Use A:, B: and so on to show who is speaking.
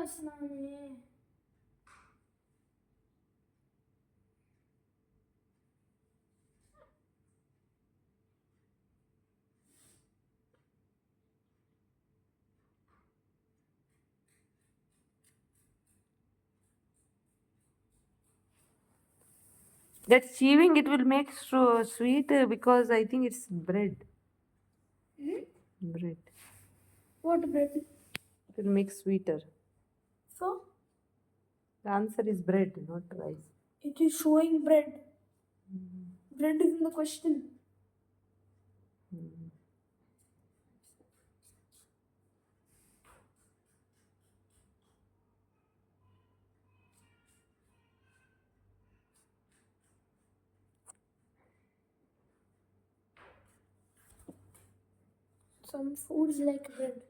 A: రాస్తున్నానే.
B: That chewing it will make sweet because I think it's bread. Bread.
A: What bread?
B: It will make sweeter.
A: So
B: The answer is bread, not rice.
A: it is showing bread. Bread is in the question. Some foods like bread.